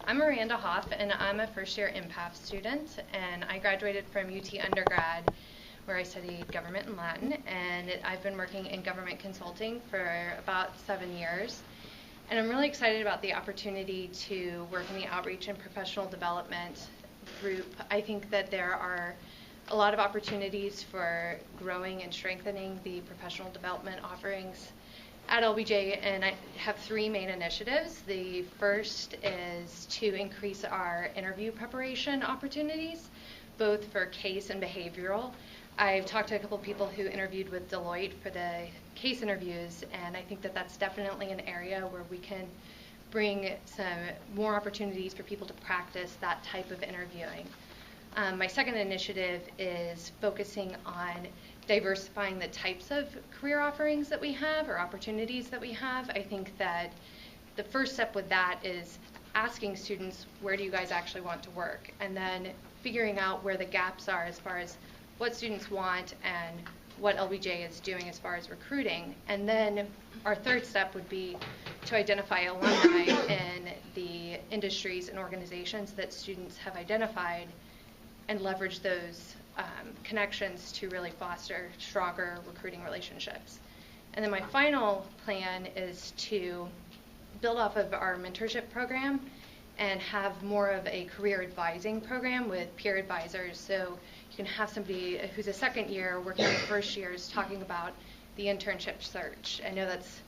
I'm Miranda Hoff, and I'm a first-year MPAF student, and I graduated from UT undergrad, where I studied government and Latin, and I've been working in government consulting for about 7 years. And I'm really excited about the opportunity to work in the outreach and professional development group. I think that there are a lot of opportunities for growing and strengthening the professional development offerings at LBJ, and I have 3 main initiatives. The first is to increase our interview preparation opportunities, both for case and behavioral. I've talked to a couple of people who interviewed with Deloitte for the case interviews, and I think that that's definitely an area where we can bring some more opportunities for people to practice that type of interviewing. My second initiative is focusing on diversifying the types of career offerings that we have or opportunities that we have. I think that the first step with that is asking students, where do you guys actually want to work? And then figuring out where the gaps are as far as what students want and what LBJ is doing as far as recruiting. And then our third step would be to identify alumni in the industries and organizations that students have identified and leverage those connections to really foster stronger recruiting relationships. And then my final plan is to build off of our mentorship program and have more of a career advising program with peer advisors. So you can have somebody who's a second year working with first years talking about the internship search. I know that's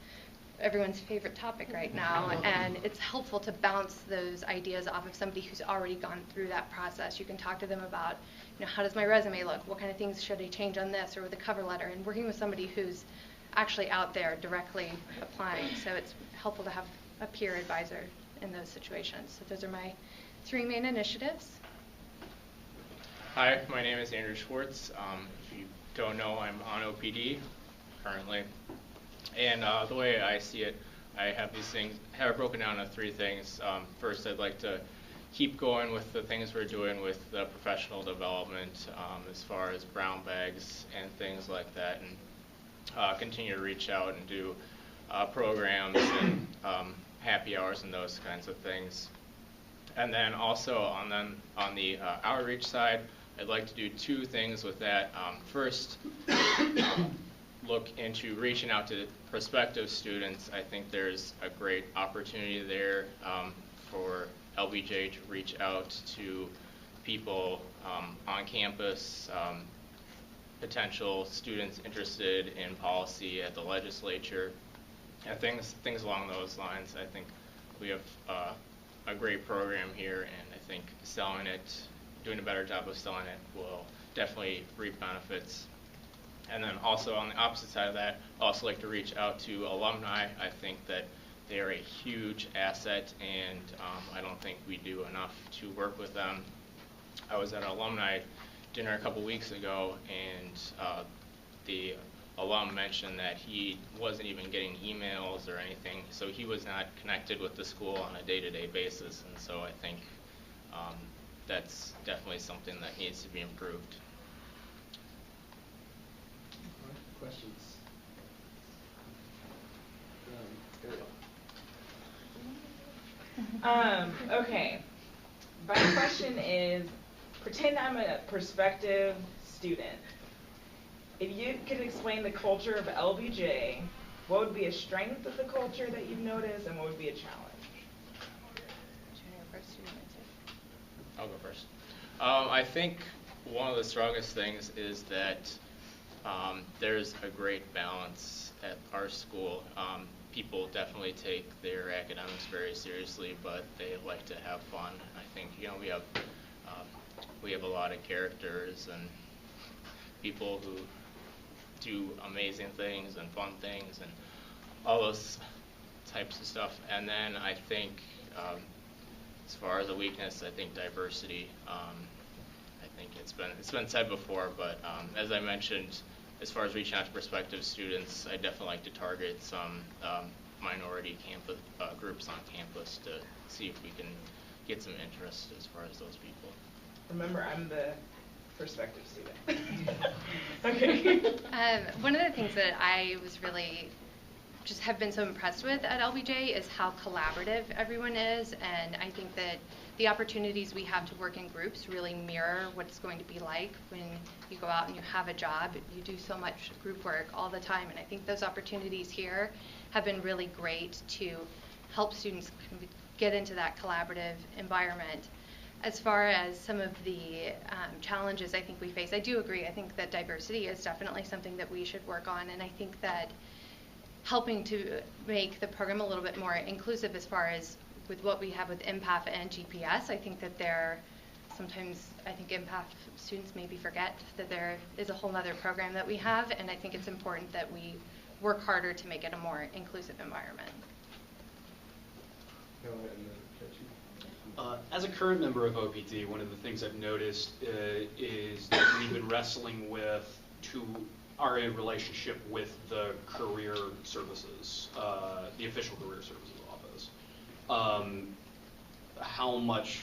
everyone's favorite topic right now, and it's helpful to bounce those ideas off of somebody who's already gone through that process. You can talk to them about, how does my resume look? What kind of things should I change on this or with the cover letter? And working with somebody who's actually out there directly applying. So it's helpful to have a peer advisor in those situations. So those are my 3 main initiatives. Hi, my name is Andrew Schwartz. If you don't know, I'm on OPD currently. And the way I see it, I have these things, have it broken down into 3 things. First, I'd like to keep going with the things we're doing with the professional development as far as brown bags and things like that, and continue to reach out and do programs and happy hours and those kinds of things. And then also on the outreach side, I'd like to do 2 things with that. First, look into reaching out to prospective students. I think there's a great opportunity there for LBJ to reach out to people on campus, potential students interested in policy at the legislature, and things along those lines. I think we have a great program here, and I think selling it, doing a better job of selling it will definitely reap benefits. And then also on the opposite side of that, I also like to reach out to alumni. I think that they are a huge asset, and I don't think we do enough to work with them. I was at an alumni dinner a couple weeks ago, and the alum mentioned that he wasn't even getting emails or anything, so he was not connected with the school on a day-to-day basis, and so I think that's definitely something that needs to be improved. Questions? Okay. My question is, pretend I'm a prospective student. If you could explain the culture of LBJ, what would be a strength of the culture that you've noticed, and what would be a challenge? I'll go first. I think one of the strongest things is that there's a great balance at our school. People definitely take their academics very seriously, but they like to have fun. I think we have a lot of characters and people who do amazing things and fun things and all those types of stuff. And then I think as far as a weakness, I think diversity. I think it's been said before, but as I mentioned, as far as reaching out to prospective students, I definitely like to target some minority campus groups on campus to see if we can get some interest as far as those people. Remember, I'm the prospective student. Okay. One of the things that I was really just have been so impressed with at LBJ is how collaborative everyone is, and I think that the opportunities we have to work in groups really mirror what it's going to be like when you go out and you have a job. You do so much group work all the time, and I think those opportunities here have been really great to help students get into that collaborative environment. As far as some of the challenges I think we face, I do agree. I think that diversity is definitely something that we should work on, and I think that helping to make the program a little bit more inclusive as far as with what we have with MPAF and GPS, I think that sometimes I think MPAF students maybe forget that there is a whole other program that we have, and I think it's important that we work harder to make it a more inclusive environment. As a current member of OPT, one of the things I've noticed is that we've been wrestling with our relationship with the career services, the official career services office. How much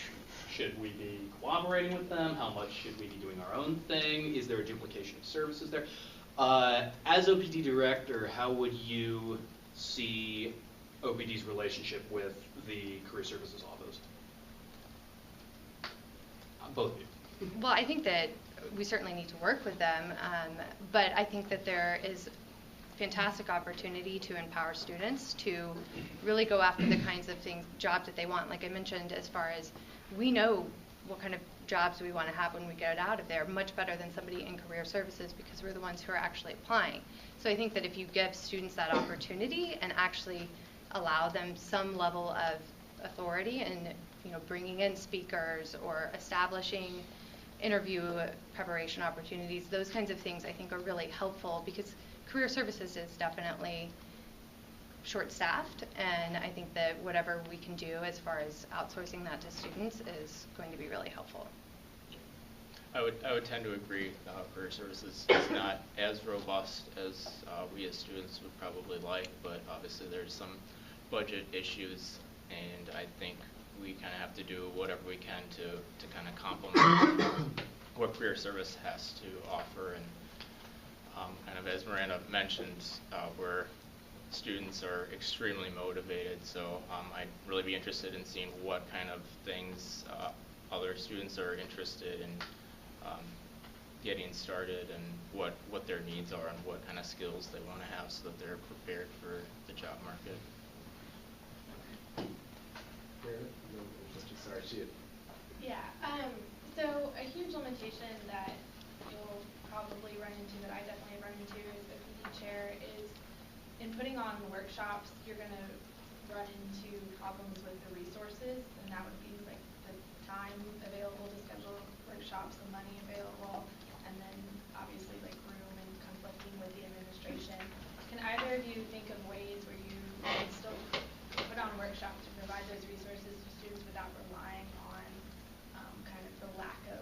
should we be cooperating with them? How much should we be doing our own thing? Is there a duplication of services there? As OPT director, how would you see OPT's relationship with the career services office? Both of you. Well, I think that we certainly need to work with them, but I think that there is fantastic opportunity to empower students to really go after the kinds of jobs that they want. Like I mentioned, as far as we know what kind of jobs we want to have when we get out of there, much better than somebody in career services because we're the ones who are actually applying. So I think that if you give students that opportunity and actually allow them some level of authority and bringing in speakers or establishing interview preparation opportunities, those kinds of things I think are really helpful because career services is definitely short-staffed, and I think that whatever we can do as far as outsourcing that to students is going to be really helpful. I would tend to agree. Career services is not as robust as we as students would probably like, but obviously there's some budget issues, and I think we kind of have to do whatever we can to kind of complement what career service has to offer. And kind of as Miranda mentioned, where students are extremely motivated, so I'd really be interested in seeing what kind of things other students are interested in getting started and what their needs are and what kind of skills they want to have so that they're prepared for the job market. Yeah, so a huge limitation that you'll probably run into, that I definitely run into as the PD chair, is in putting on workshops, you're going to run into problems with the resources, and that would be like the time available to schedule workshops, the money available, and then obviously like room and conflicting with the administration. Can either of you think of ways where you can still put on workshops to provide those resources to students without relying on kind of the lack of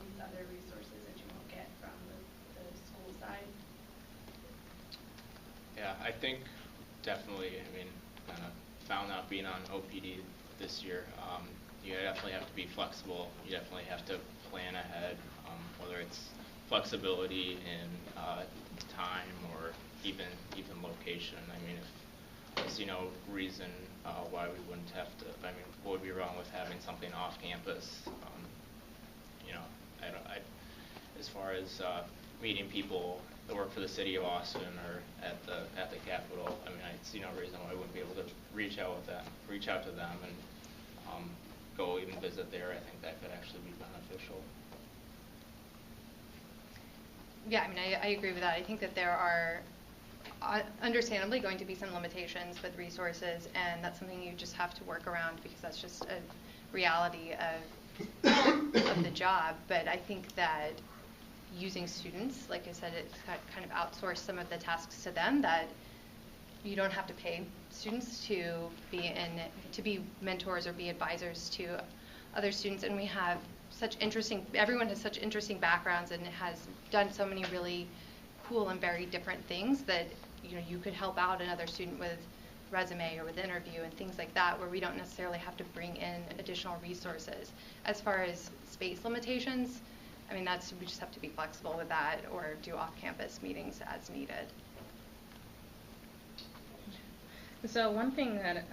these other resources that you won't get from the school side? Yeah, I think definitely, kind of found out being on OPD this year, you definitely have to be flexible. You definitely have to plan ahead, whether it's flexibility in time or even location. If there's no reason why we wouldn't have to, what would be wrong with having something off campus? As far as meeting people that work for the city of Austin or at the Capitol, I see no reason why I wouldn't be able to reach out to them and go even visit there. I think that could actually be beneficial. Yeah, I agree with that. I think that there are understandably going to be some limitations with resources, and that's something you just have to work around because that's just a reality of the job. But I think that using students, like I said, it's kind of outsource some of the tasks to them, that you don't have to pay students to be mentors or be advisors to other students. And we have everyone has such interesting backgrounds and has done so many really cool and very different things that you could help out another student with resume or with interview and things like that, where we don't necessarily have to bring in additional resources. As far as space limitations, we just have to be flexible with that or do off-campus meetings as needed. So one thing that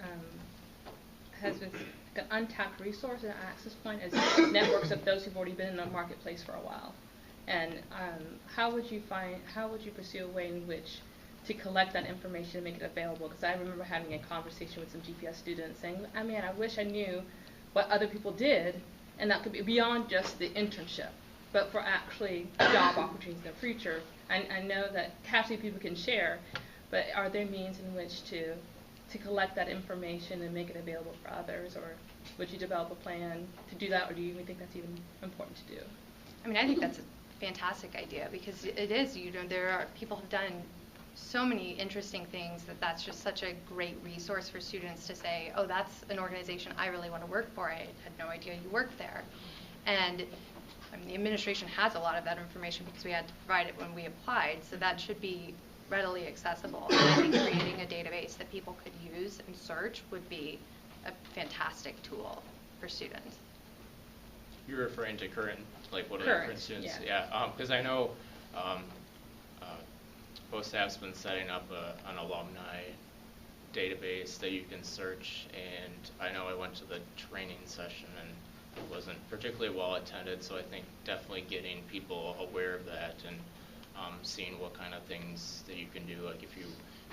has been an untapped resource and access point is networks of those who've already been in the marketplace for a while. And how would you pursue a way in which to collect that information and make it available? Because I remember having a conversation with some GPS students saying, I mean, I wish I knew what other people did, and that could be beyond just the internship, but for actually job opportunities in the future. I know that casually people can share, but are there means in which to collect that information and make it available for others, or would you develop a plan to do that, or do you even think that's even important to do? I mean, I think that's a fantastic idea, because it is, there are people have done so many interesting things that's just such a great resource for students to say, oh, that's an organization I really want to work for. I had no idea you worked there. And I mean, the administration has a lot of that information because we had to provide it when we applied, so that should be readily accessible. And I think creating a database that people could use and search would be a fantastic tool for students. You're referring to current, like what are the current students? Yeah. Because I know both staff's been setting up an alumni database that you can search, and I know I went to the training session and it wasn't particularly well attended, so I think definitely getting people aware of that and seeing what kind of things that you can do. Like if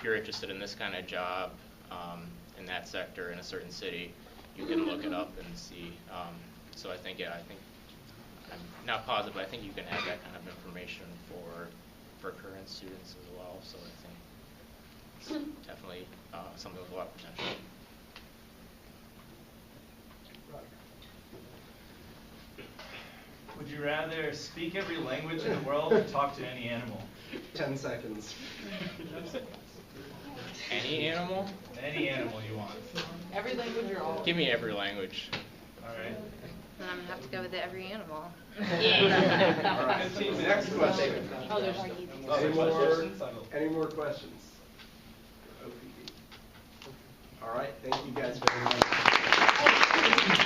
you're interested in this kind of job in that sector in a certain city, you can look it up and see. So I think, I'm not positive, but I think you can have that kind of information for current students as well. So I think it's definitely something with a lot of potential. Would you rather speak every language in the world or talk to any animal? 10 seconds. Any animal? Any animal you want. Every language or all? Give me every language. All right. Then I'm going to have to go with every animal. All right. Next question. Oh, there's Any more questions? OPD. All right. Thank you guys very much.